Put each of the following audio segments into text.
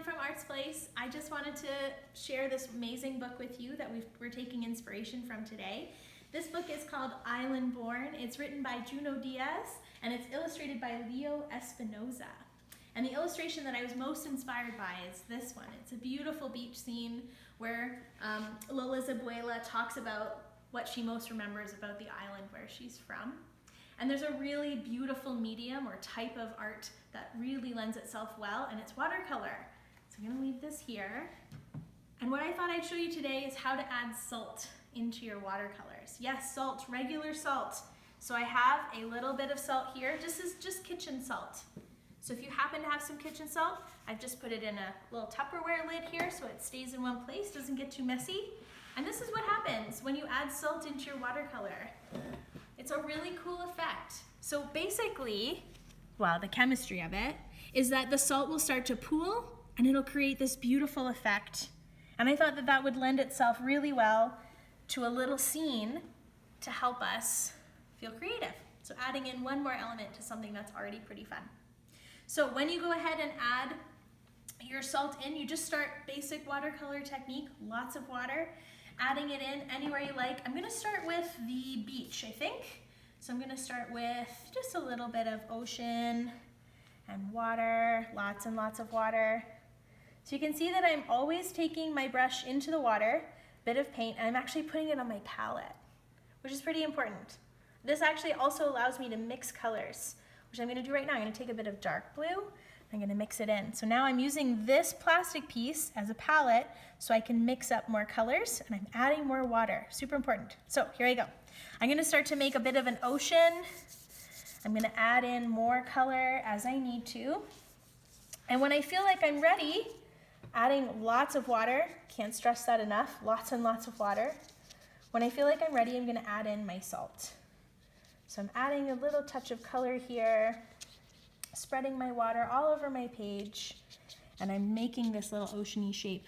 from artsPlace. I just wanted to share this amazing book with you that we're taking inspiration from today. This book is called Islandborn. It's written by Junot Diaz and it's illustrated by Leo Espinoza. And the illustration that I was most inspired by is this one. It's a beautiful beach scene where Lola's abuela talks about what she most remembers about the island where she's from. And there's a really beautiful medium or type of art that really lends itself well, and it's watercolor. So I'm gonna leave this here. And what I thought I'd show you today is how to add salt into your watercolors. Yes, salt, regular salt. So I have a little bit of salt here. This is just kitchen salt. So if you happen to have some kitchen salt, I've just put it in a little Tupperware lid here so it stays in one place, doesn't get too messy. And this is what happens when you add salt into your watercolor. It's a really cool effect. So basically, well, the chemistry of it is that the salt will start to pool and it'll create this beautiful effect. And I thought that that would lend itself really well to a little scene to help us feel creative. So adding in one more element to something that's already pretty fun. So when you go ahead and add your salt in, you just start basic watercolor technique, lots of water. Adding it in anywhere you like. I'm gonna start with the beach, I think. So I'm gonna start with just a little bit of ocean and water, lots and lots of water. So you can see that I'm always taking my brush into the water, bit of paint, and I'm actually putting it on my palette, which is pretty important. This actually also allows me to mix colors, which I'm gonna do right now. I'm gonna take a bit of dark blue, I'm gonna mix it in. So now I'm using this plastic piece as a palette so I can mix up more colors, and I'm adding more water, super important. So here I go. I'm gonna start to make a bit of an ocean. I'm gonna add in more color as I need to. And when I feel like I'm ready, adding lots of water, can't stress that enough, lots and lots of water. When I feel like I'm ready, I'm gonna add in my salt. So I'm adding a little touch of color here, spreading my water all over my page, and I'm making this little oceany shape.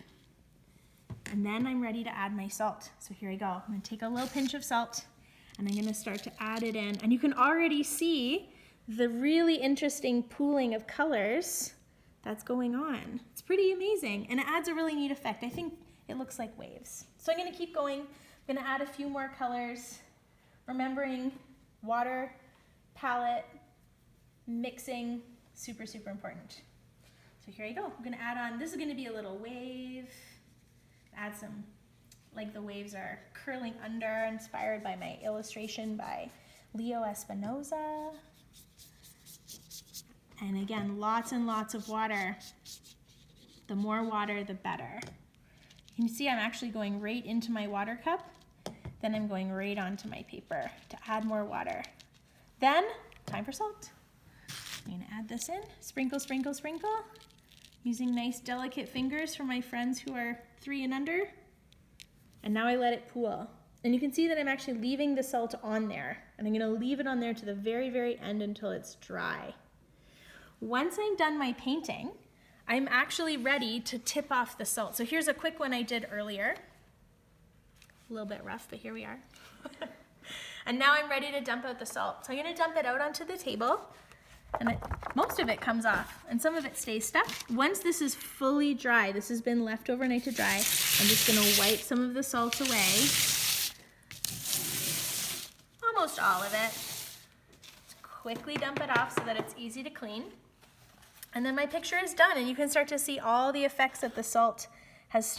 And then I'm ready to add my salt. So here I go. I'm gonna take a little pinch of salt and I'm gonna start to add it in. And you can already see the really interesting pooling of colors that's going on. It's pretty amazing and it adds a really neat effect. I think it looks like waves. So I'm gonna keep going. I'm gonna add a few more colors, remembering water, palette, mixing, super, super important. So here I go. I'm gonna add on, this is gonna be a little wave. Add some, like the waves are curling under, inspired by my illustration by Leo Espinoza. And again, lots and lots of water. The more water, the better. You can see I'm actually going right into my water cup. Then I'm going right onto my paper to add more water. Then, time for salt. I'm gonna add this in, sprinkle, sprinkle, sprinkle. Using nice delicate fingers for my friends who are 3 and under. And now I let it pool. And you can see that I'm actually leaving the salt on there. And I'm gonna leave it on there to the very, very end until it's dry. Once I'm done my painting, I'm actually ready to tip off the salt. So here's a quick one I did earlier. A little bit rough, but here we are. And now I'm ready to dump out the salt. So I'm gonna dump it out onto the table. And most of it comes off and some of it stays stuck. Once this is fully dry, this has been left overnight to dry, I'm just gonna wipe some of the salt away. Almost all of it. Just quickly dump it off so that it's easy to clean. And then my picture is done and you can start to see all the effects that the salt has